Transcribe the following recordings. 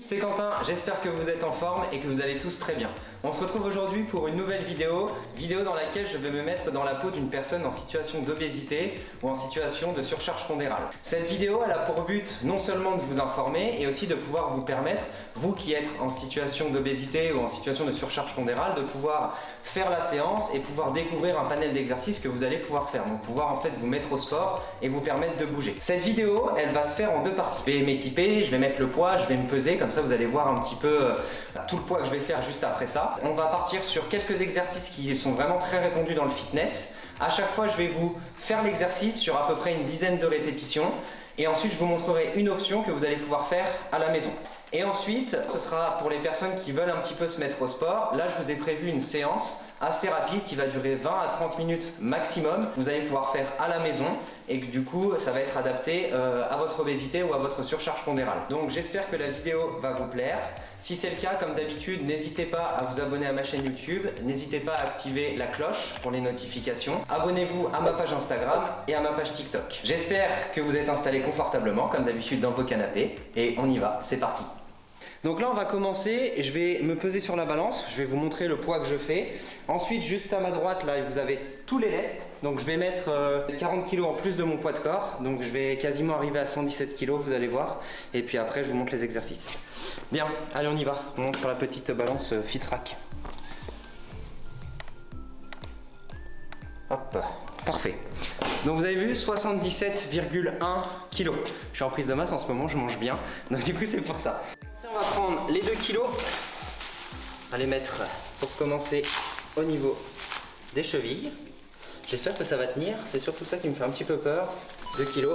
c'est Quentin, j'espère que vous êtes en forme et que vous allez tous très bien. On se retrouve aujourd'hui pour une nouvelle vidéo dans laquelle je vais me mettre dans la peau d'une personne en situation d'obésité ou en situation de surcharge pondérale. Cette vidéo, elle a pour but non seulement de vous informer et aussi de pouvoir vous permettre, vous qui êtes en situation d'obésité ou en situation de surcharge pondérale, de pouvoir faire la séance et pouvoir découvrir un panel d'exercices que vous allez pouvoir faire. Donc pouvoir en fait vous mettre au sport et vous permettre de bouger. Cette vidéo, elle va se faire en deux parties. Je vais m'équiper, je vais mettre le poids, je vais me peser, comme ça vous allez voir un petit peu tout le poids que je vais faire juste après ça. On va partir sur quelques exercices qui sont vraiment très répandus dans le fitness. À chaque fois, je vais vous faire l'exercice sur à peu près une dizaine de répétitions et ensuite je vous montrerai une option que vous allez pouvoir faire à la maison. Et ensuite, ce sera pour les personnes qui veulent un petit peu se mettre au sport. Là, je vous ai prévu une séance assez rapide qui va durer 20 à 30 minutes maximum. Vous allez pouvoir faire à la maison et que du coup, ça va être adapté à votre obésité ou à votre surcharge pondérale. Donc, j'espère que la vidéo va vous plaire. Si c'est le cas, comme d'habitude, n'hésitez pas à vous abonner à ma chaîne YouTube. N'hésitez pas à activer la cloche pour les notifications. Abonnez-vous à ma page Instagram et à ma page TikTok. J'espère que vous êtes installés confortablement, comme d'habitude, dans vos canapés. Et on y va, c'est parti. Donc là on va commencer, je vais me peser sur la balance, je vais vous montrer le poids que je fais. Ensuite juste à ma droite là vous avez tous les lestes, donc je vais mettre 40 kg en plus de mon poids de corps, donc je vais quasiment arriver à 117 kg, vous allez voir. Et puis après je vous montre les exercices. Bien, allez on y va, on monte sur la petite balance FitRack. Hop, parfait. Donc vous avez vu 77,1 kg. Je suis en prise de masse en ce moment, je mange bien, donc du coup c'est pour ça. On va prendre les 2 kg, on va les mettre pour commencer au niveau des chevilles. J'espère que ça va tenir, c'est surtout ça qui me fait un petit peu peur. 2 kg.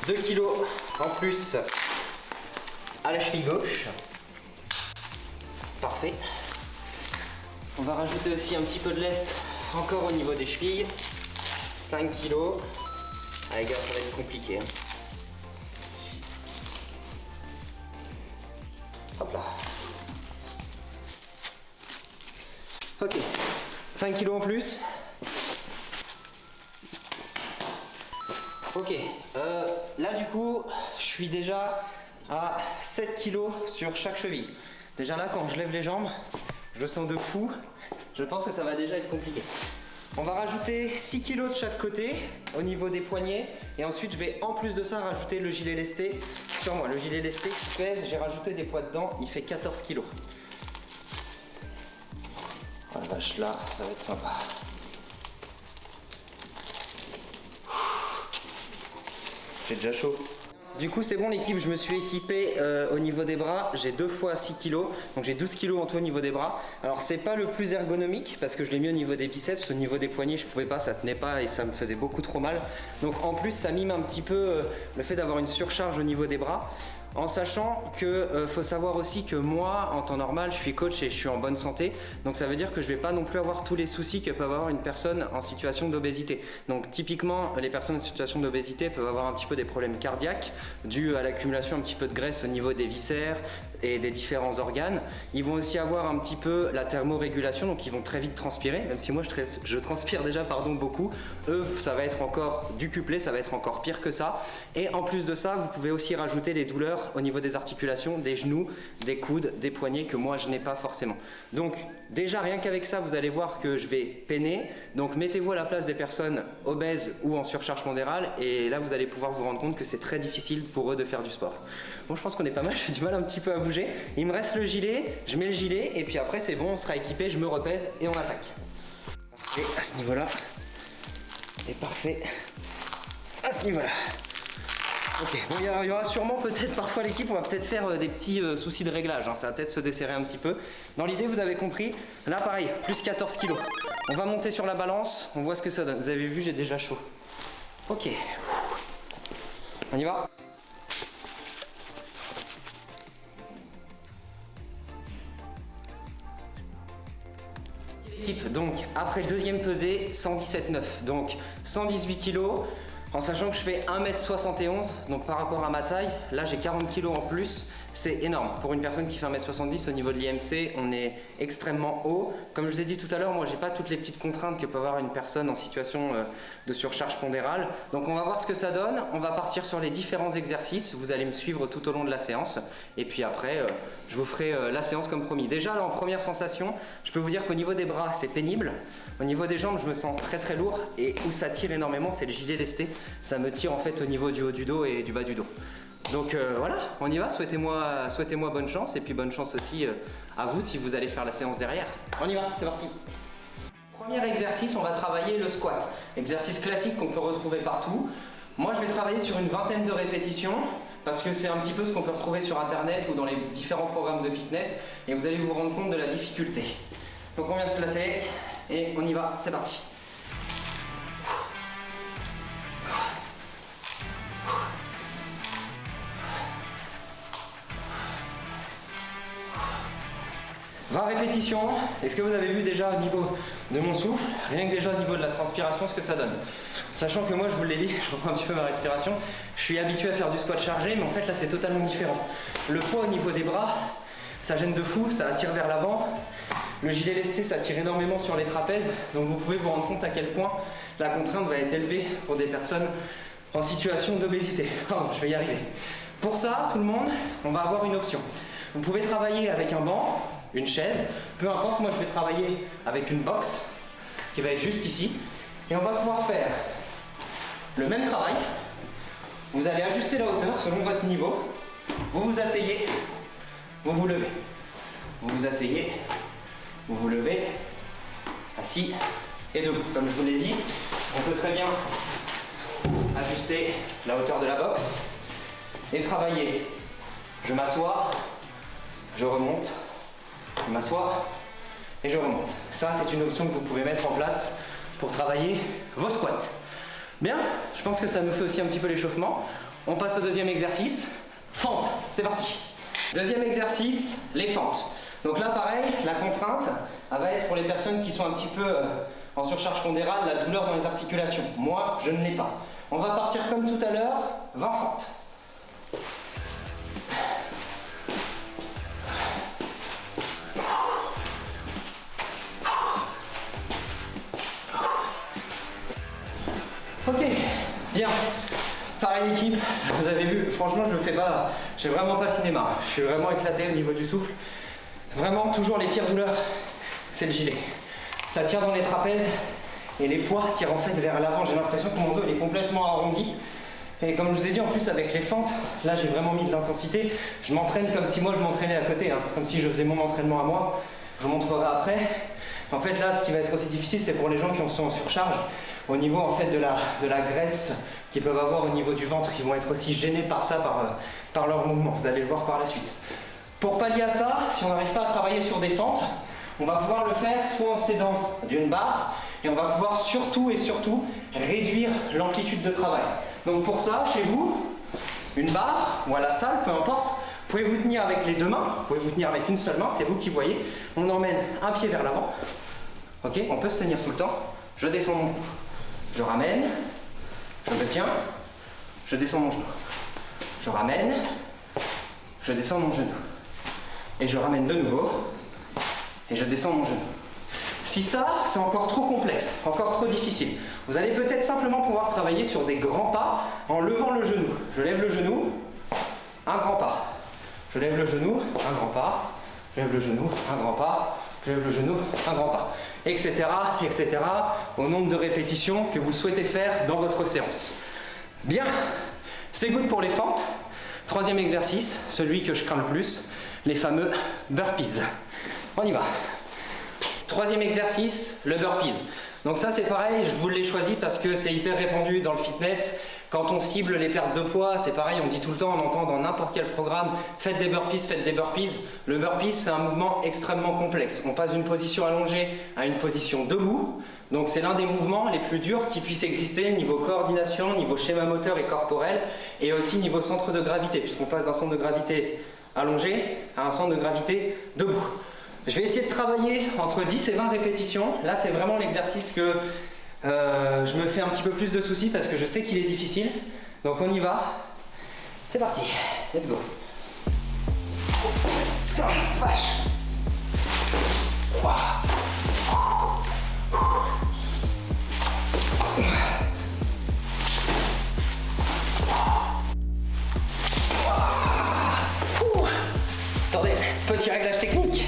2 kg en plus à la cheville gauche. Parfait. On va rajouter aussi un petit peu de lest encore au niveau des chevilles. 5 kg. Ah les gars, ça va être compliqué. Hop là. Ok. 5 kg en plus. Ok. Là du coup, je suis déjà à 7 kg sur chaque cheville. Déjà là, quand je lève les jambes, je le sens de fou. Je pense que ça va déjà être compliqué. On va rajouter 6 kg de chaque côté au niveau des poignets. Et ensuite, je vais en plus de ça rajouter le gilet lesté sur moi. Le gilet lesté qui pèse, j'ai rajouté des poids dedans, il fait 14 kg. Oh la vache, là, ça va être sympa. J'ai déjà chaud. Du coup c'est bon l'équipe, je me suis équipé au niveau des bras, j'ai 2 fois 6 kg, donc j'ai 12 kg en tout au niveau des bras. Alors c'est pas le plus ergonomique parce que je l'ai mis au niveau des biceps, au niveau des poignets je pouvais pas, ça tenait pas et ça me faisait beaucoup trop mal. Donc en plus ça mime un petit peu le fait d'avoir une surcharge au niveau des bras. En sachant que faut savoir aussi que moi en temps normal je suis coach et je suis en bonne santé, donc ça veut dire que je vais pas non plus avoir tous les soucis que peut avoir une personne en situation d'obésité. Donc typiquement les personnes en situation d'obésité peuvent avoir un petit peu des problèmes cardiaques dus à l'accumulation un petit peu de graisse au niveau des viscères et des différents organes. Ils vont aussi avoir un petit peu la thermorégulation, donc ils vont très vite transpirer, même si moi je transpire déjà beaucoup. Eux ça va être encore ducuplé, ça va être encore pire que ça. Et en plus de ça vous pouvez aussi rajouter les douleurs au niveau des articulations, des genoux, des coudes, des poignets que moi je n'ai pas forcément. Donc déjà rien qu'avec ça vous allez voir que je vais peiner. Donc mettez-vous à la place des personnes obèses ou en surcharge pondérale et là vous allez pouvoir vous rendre compte que c'est très difficile pour eux de faire du sport. Bon je pense qu'on est pas mal, j'ai du mal un petit peu à bouger. Il me reste le gilet, je mets le gilet et puis après c'est bon, on sera équipé, je me repèse et on attaque. Et à ce niveau là, et parfait à ce niveau là. Ok, bon, il y aura sûrement peut-être parfois l'équipe, on va peut-être faire des petits soucis de réglage, hein, ça va peut-être se desserrer un petit peu. Dans l'idée, vous avez compris, là pareil, plus 14 kg. On va monter sur la balance, on voit ce que ça donne. Vous avez vu, j'ai déjà chaud. Ok, on y va. L'équipe, donc après deuxième pesée, 117,9, donc 118 kg. En sachant que je fais 1m71, donc par rapport à ma taille, là j'ai 40 kg en plus, c'est énorme. Pour une personne qui fait 1m70 au niveau de l'IMC, on est extrêmement haut. Comme je vous ai dit tout à l'heure, moi j'ai pas toutes les petites contraintes que peut avoir une personne en situation de surcharge pondérale. Donc on va voir ce que ça donne, on va partir sur les différents exercices, vous allez me suivre tout au long de la séance. Et puis après, je vous ferai la séance comme promis. Déjà là en première sensation, je peux vous dire qu'au niveau des bras c'est pénible. Au niveau des jambes, je me sens très lourd et où ça tire énormément, c'est le gilet lesté. Ça me tire en fait au niveau du haut du dos et du bas du dos. Donc voilà, on y va, souhaitez-moi bonne chance et puis bonne chance aussi à vous si vous allez faire la séance derrière. On y va, c'est parti. Premier exercice, on va travailler le squat. Exercice classique qu'on peut retrouver partout. Moi je vais travailler sur une vingtaine de répétitions parce que c'est un petit peu ce qu'on peut retrouver sur internet ou dans les différents programmes de fitness et vous allez vous rendre compte de la difficulté. Donc on vient se placer et on y va, c'est parti. 20 répétitions. Est-ce que vous avez vu déjà au niveau de mon souffle, rien que déjà au niveau de la transpiration, ce que ça donne? Sachant que moi, je vous l'ai dit, je reprends un petit peu ma respiration, je suis habitué à faire du squat chargé, mais en fait là c'est totalement différent. Le poids au niveau des bras, ça gêne de fou, ça attire vers l'avant. Le gilet lesté, ça tire énormément sur les trapèzes, donc vous pouvez vous rendre compte à quel point la contrainte va être élevée pour des personnes en situation d'obésité. Oh, je vais y arriver. Pour ça, tout le monde, on va avoir une option. Vous pouvez travailler avec un banc, une chaise, peu importe, moi je vais travailler avec une box qui va être juste ici et on va pouvoir faire le même travail. Vous allez ajuster la hauteur selon votre niveau, vous vous asseyez, vous vous levez, vous vous asseyez, vous vous levez, assis et debout. Comme je vous l'ai dit, on peut très bien ajuster la hauteur de la box et travailler. Je m'assois, je remonte, je m'assois et je remonte. Ça, c'est une option que vous pouvez mettre en place pour travailler vos squats. Bien, je pense que ça nous fait aussi un petit peu l'échauffement. On passe au deuxième exercice, fente. C'est parti. Deuxième exercice, les fentes. Donc là, pareil, la contrainte, elle va être pour les personnes qui sont un petit peu en surcharge pondérale, la douleur dans les articulations. Moi, je ne l'ai pas. On va partir comme tout à l'heure, 20 fentes. Ok, bien. Pareil l'équipe, vous avez vu, franchement je le fais pas, j'ai vraiment pas cinéma. Je suis vraiment éclaté au niveau du souffle. Vraiment, toujours les pires douleurs, c'est le gilet. Ça tire dans les trapèzes et les poids tirent en fait vers l'avant. J'ai l'impression que mon dos il est complètement arrondi. Et comme je vous ai dit en plus avec les fentes, là j'ai vraiment mis de l'intensité. Je m'entraîne comme si moi je m'entraînais à côté, hein, comme si je faisais mon entraînement à moi. Je vous montrerai après. En fait là ce qui va être aussi difficile c'est pour les gens qui sont en surcharge. Au niveau en fait de la graisse qu'ils peuvent avoir au niveau du ventre, ils vont être aussi gênés par ça, par leur mouvement. Vous allez le voir par la suite. Pour pallier à ça, si on n'arrive pas à travailler sur des fentes, on va pouvoir le faire soit en s'aidant d'une barre et on va pouvoir surtout réduire l'amplitude de travail. Donc pour ça, chez vous, une barre ou à la salle, peu importe, vous pouvez vous tenir avec les deux mains, vous pouvez vous tenir avec une seule main, c'est vous qui voyez. On emmène un pied vers l'avant. Ok, on peut se tenir tout le temps. Je descends mon genou. Je ramène, je me tiens, je descends mon genou. Je ramène, je descends mon genou. Et je ramène de nouveau, et je descends mon genou. Si ça, c'est encore trop complexe, encore trop difficile, vous allez peut-être simplement pouvoir travailler sur des grands pas en levant le genou. Je lève le genou, un grand pas. Je lève le genou, un grand pas. Je lève le genou, un grand pas. Je lève le genou, un grand pas. Etc., etc. au nombre de répétitions que vous souhaitez faire dans votre séance. Bien, c'est good pour les fentes. Troisième exercice, celui que je crains le plus, les fameux burpees. On y va. Troisième exercice, le burpees. Donc ça c'est pareil, je vous l'ai choisi parce que c'est hyper répandu dans le fitness. Quand on cible les pertes de poids, c'est pareil, on dit tout le temps, on entend dans n'importe quel programme, faites des burpees, faites des burpees. Le burpees, c'est un mouvement extrêmement complexe. On passe d'une position allongée à une position debout. Donc c'est l'un des mouvements les plus durs qui puissent exister niveau coordination, niveau schéma moteur et corporel, et aussi niveau centre de gravité, puisqu'on passe d'un centre de gravité allongé à un centre de gravité debout. Je vais essayer de travailler entre 10 et 20 répétitions. Là, c'est vraiment l'exercice que je me fais un petit peu plus de soucis parce que je sais qu'il est difficile. Donc on y va. C'est parti. Let's go. Putain, vache. Attendez, petit réglage technique.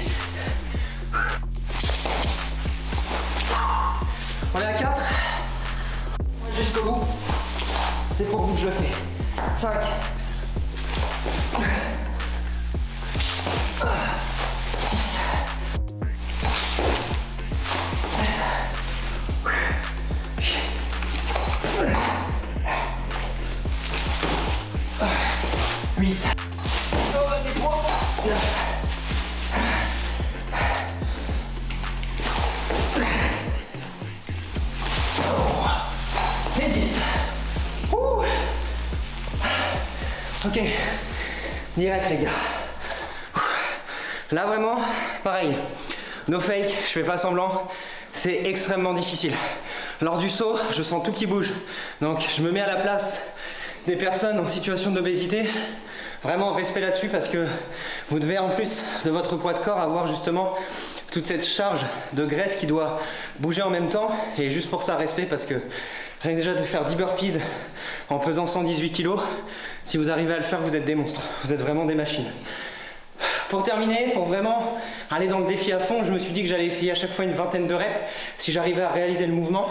On est à 4. Jusqu'au bout. C'est pour vous que je le fais. 5. 8. Et 10. Ok, direct les gars. Là vraiment, pareil, no fake, je fais pas semblant, c'est extrêmement difficile. Lors du saut, je sens tout qui bouge. Donc je me mets à la place des personnes en situation d'obésité. Vraiment respect là-dessus parce que vous devez en plus de votre poids de corps avoir justement toute cette charge de graisse qui doit bouger en même temps. Et juste pour ça, respect parce que rien que déjà de faire 10 burpees en pesant 118 kg, si vous arrivez à le faire, vous êtes des monstres. Vous êtes vraiment des machines. Pour terminer, pour vraiment aller dans le défi à fond, je me suis dit que j'allais essayer à chaque fois une vingtaine de reps si j'arrivais à réaliser le mouvement.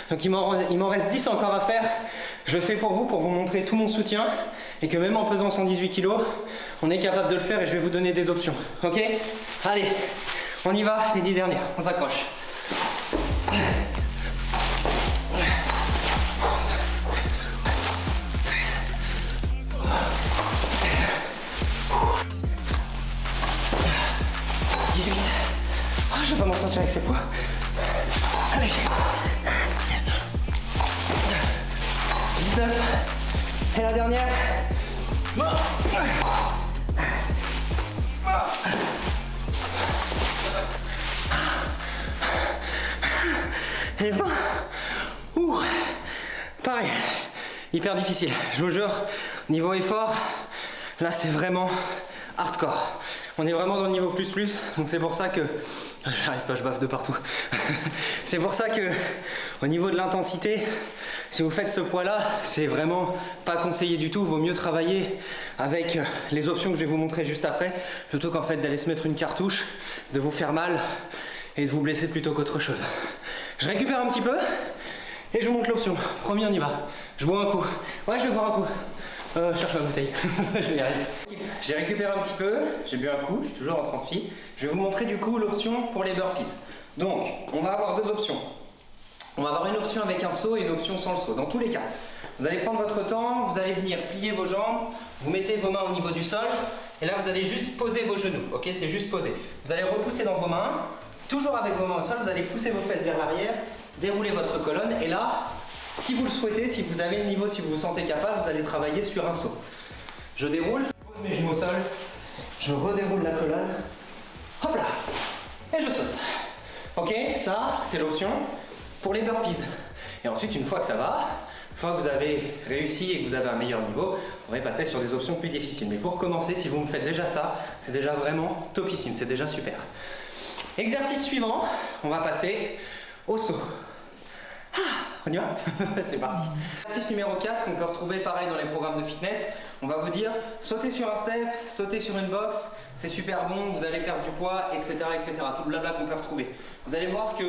Donc il m'en reste 10 encore à faire. Je le fais pour vous montrer tout mon soutien et que même en pesant 118 kg, on est capable de le faire et je vais vous donner des options. Ok? Allez, on y va, les 10 dernières, on s'accroche. 18. Oh, je vais pas m'en sortir avec ces poids. Allez. 19. Et la dernière. Et 20. Ouh. Pareil. Hyper difficile. Je vous jure, niveau effort, là c'est vraiment hardcore. On est vraiment dans le niveau plus, donc c'est pour ça que... J'arrive pas, je baffe de partout. C'est pour ça que, au niveau de l'intensité, si vous faites ce poids-là, c'est vraiment pas conseillé du tout. Vaut mieux travailler avec les options que je vais vous montrer juste après, plutôt qu'en fait d'aller se mettre une cartouche, de vous faire mal et de vous blesser plutôt qu'autre chose. Je récupère un petit peu et je vous montre l'option. Promis, on y va. Je bois un coup. Ouais, je vais boire un coup. Je cherche ma bouteille, je vais y arriver. J'ai récupéré un petit peu, j'ai bu un coup, je suis toujours en transpi. Je vais vous montrer du coup l'option pour les burpees. Donc, on va avoir deux options. On va avoir une option avec un saut et une option sans le saut. Dans tous les cas, vous allez prendre votre temps, vous allez venir plier vos jambes, vous mettez vos mains au niveau du sol, et là vous allez juste poser vos genoux, ok? C'est juste poser. Vous allez repousser dans vos mains, toujours avec vos mains au sol, vous allez pousser vos fesses vers l'arrière, dérouler votre colonne, et là, si vous le souhaitez, si vous avez le niveau, si vous vous sentez capable, vous allez travailler sur un saut. Je déroule, je pose mes genoux au sol, je redéroule la colonne, hop là, et je saute. Ok, ça c'est l'option pour les burpees. Et ensuite, une fois que ça va, une fois que vous avez réussi et que vous avez un meilleur niveau, vous pourrez passer sur des options plus difficiles. Mais pour commencer, si vous me faites déjà ça, c'est déjà vraiment topissime, c'est déjà super. Exercice suivant, on va passer au saut. On y va? C'est parti. Exercice numéro 4 qu'on peut retrouver pareil dans les programmes de fitness. On va vous dire sauter sur un step, sauter sur une box, c'est super bon, vous allez perdre du poids, etc. etc. Tout le blabla qu'on peut retrouver. Vous allez voir que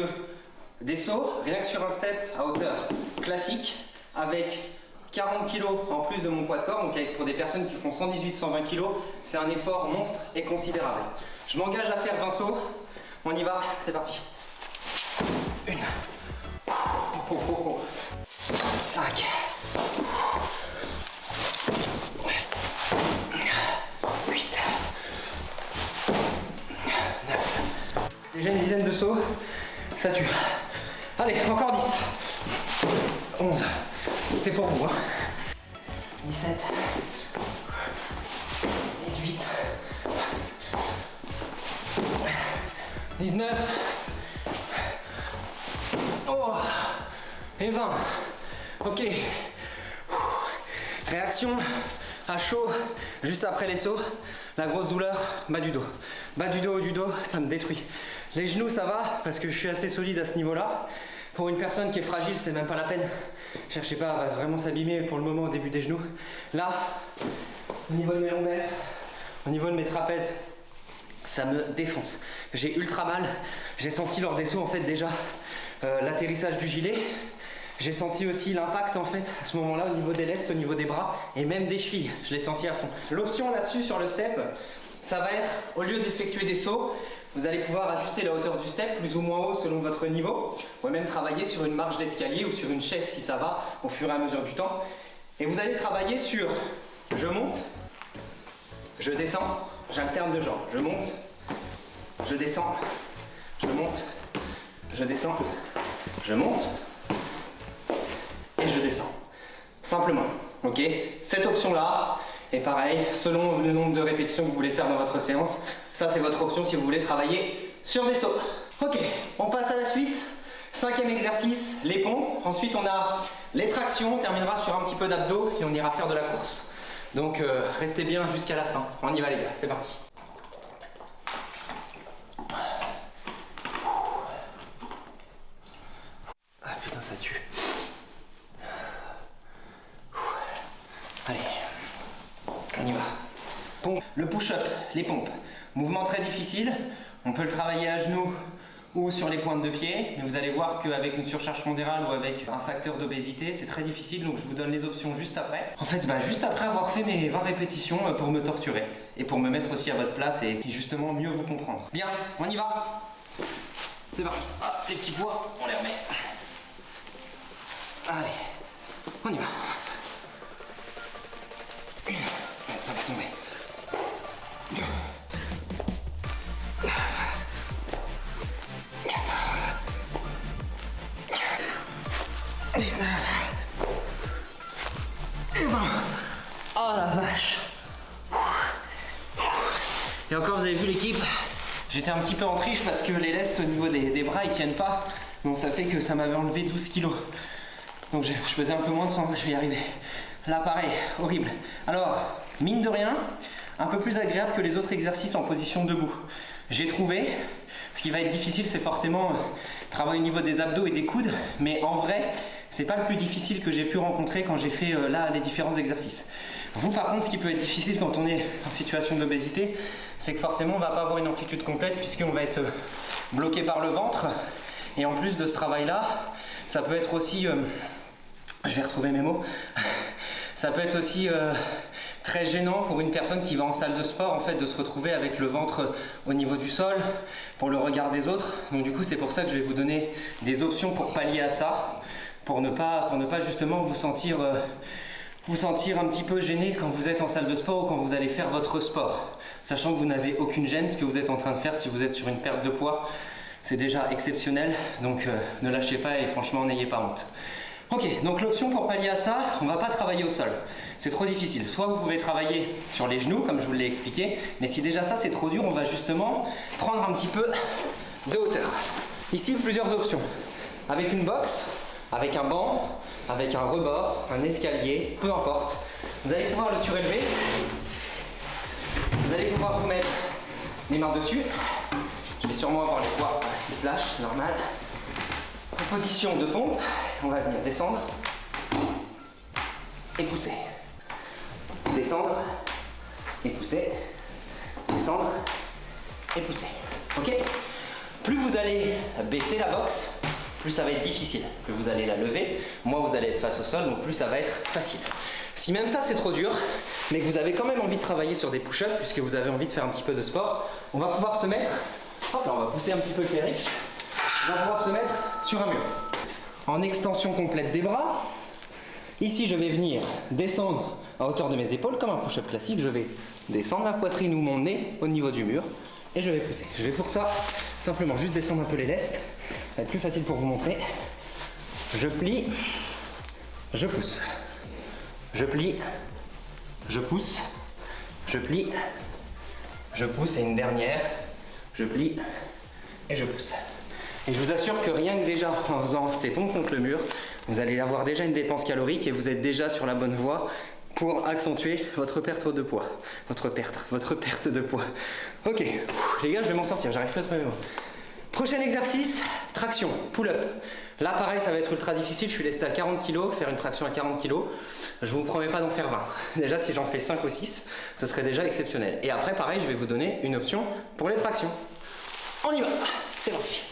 des sauts, rien que sur un step à hauteur classique, avec 40 kg en plus de mon poids de corps, donc pour des personnes qui font 118-120 kg, c'est un effort monstre et considérable. Je m'engage à faire 20 sauts. On y va, c'est parti. 1. 5. 8. 9. Déjà une dizaine de sauts, ça tue. Allez, encore 10. 11. C'est pour vous. 17. 18. 19. Oh. et 20. Ok. Réaction à chaud juste après les sauts. La grosse douleur, bas du dos. Bas du dos, haut du dos, ça me détruit. Les genoux, ça va parce que je suis assez solide à ce niveau-là. Pour une personne qui est fragile, c'est même pas la peine. Cherchez pas, elle va vraiment s'abîmer pour le moment au début des genoux. Là, au niveau de mes lombaires, au niveau de mes trapèzes, ça me défonce. J'ai ultra mal. J'ai senti lors des sauts en fait déjà l'atterrissage du gilet. J'ai senti aussi l'impact en fait à ce moment-là au niveau des lestes, au niveau des bras et même des chevilles. Je l'ai senti à fond. L'option là-dessus sur le step, ça va être au lieu d'effectuer des sauts, vous allez pouvoir ajuster la hauteur du step plus ou moins haut selon votre niveau. Vous pouvez même travailler sur une marche d'escalier ou sur une chaise si ça va au fur et à mesure du temps. Et vous allez travailler sur je monte, je descends, j'alterne de jambes. Je monte, je descends, je monte, je descends, je monte et je descends. Simplement, ok? Cette option-là est pareil, selon le nombre de répétitions que vous voulez faire dans votre séance. Ça, c'est votre option si vous voulez travailler sur des sauts. Ok, on passe à la suite. 5e exercice, les pompes. Ensuite, on a les tractions. On terminera sur un petit peu d'abdos et on ira faire de la course. Donc, restez bien jusqu'à la fin. On y va, les gars, c'est parti. Ah putain, ça tue. Allez, on y va. Pompe. Le push-up, les pompes. Mouvement très difficile. On peut le travailler à genoux ou sur les pointes de pied. Mais vous allez voir qu'avec une surcharge pondérale ou avec un facteur d'obésité, c'est très difficile. Donc je vous donne les options juste après. En fait, juste après avoir fait mes 20 répétitions pour me torturer. Et pour me mettre aussi à votre place et justement mieux vous comprendre. Bien, on y va. C'est parti. Ah, les petits poids, on les remet. Allez, on y va. Ça va tomber. 19 et 20. Oh la vache. Et encore, vous avez vu l'équipe, j'étais un petit peu en triche parce que les lestes au niveau des bras ils tiennent pas. Donc ça fait que ça m'avait enlevé 12 kilos. Donc je faisais un peu moins de 100, je vais y arriver. Là pareil, horrible. Alors, mine de rien, un peu plus agréable que les autres exercices en position debout. J'ai trouvé, ce qui va être difficile c'est forcément travailler au niveau des abdos et des coudes, mais en vrai, c'est pas le plus difficile que j'ai pu rencontrer quand j'ai fait là les différents exercices. Vous par contre, ce qui peut être difficile quand on est en situation d'obésité, c'est que forcément on va pas avoir une amplitude complète puisqu'on va être bloqué par le ventre. Et en plus de ce travail-là, ça peut être aussi, je vais retrouver mes mots, ça peut être aussi très gênant pour une personne qui va en salle de sport en fait de se retrouver avec le ventre au niveau du sol pour le regard des autres. Donc du coup c'est pour ça que je vais vous donner des options pour pallier à ça, pour ne pas justement vous sentir un petit peu gêné quand vous êtes en salle de sport ou quand vous allez faire votre sport, sachant que vous n'avez aucune gêne. Ce que vous êtes en train de faire si vous êtes sur une perte de poids, c'est déjà exceptionnel, donc ne lâchez pas et franchement n'ayez pas honte. Ok, donc l'option pour pallier à ça, on ne va pas travailler au sol, c'est trop difficile. Soit vous pouvez travailler sur les genoux, comme je vous l'ai expliqué, mais si déjà ça c'est trop dur, on va justement prendre un petit peu de hauteur. Ici, plusieurs options. Avec une box, avec un banc, avec un rebord, un escalier, peu importe. Vous allez pouvoir le surélever. Vous allez pouvoir vous mettre les mains dessus. Je vais sûrement avoir les poids qui se lâchent, c'est normal. En position de pompe, on va venir descendre et pousser. Descendre et pousser. Descendre et pousser. Ok ? Plus vous allez baisser la box, plus ça va être difficile. Plus vous allez la lever, moins vous allez être face au sol, donc plus ça va être facile. Si même ça c'est trop dur, mais que vous avez quand même envie de travailler sur des push-ups, puisque vous avez envie de faire un petit peu de sport, on va pouvoir se mettre, hop là, on va pousser un petit peu le périph', on va pouvoir se mettre sur un mur. En extension complète des bras, ici je vais venir descendre à hauteur de mes épaules, comme un push-up classique, je vais descendre la poitrine ou mon nez au niveau du mur, et je vais pousser. Je vais pour ça simplement juste descendre un peu les lestes, ça va être plus facile pour vous montrer. Je plie, je pousse. Je plie, je pousse, je plie, je pousse et une dernière, je plie et je pousse. Et je vous assure que rien que déjà en faisant ces pompes contre le mur, Vous allez avoir déjà une dépense calorique et vous êtes déjà sur la bonne voie pour accentuer votre perte de poids. Votre perte de poids. Ok, les gars, je vais m'en sortir, j'arrive plus à trouver mes mots. Prochain exercice, traction, pull-up. Là, pareil, ça va être ultra difficile. Je suis resté à 40 kg, faire une traction à 40 kg. Je vous promets pas d'en faire 20. Déjà, si j'en fais 5 ou 6, ce serait déjà exceptionnel. Et après, pareil, je vais vous donner une option pour les tractions. On y va, c'est parti.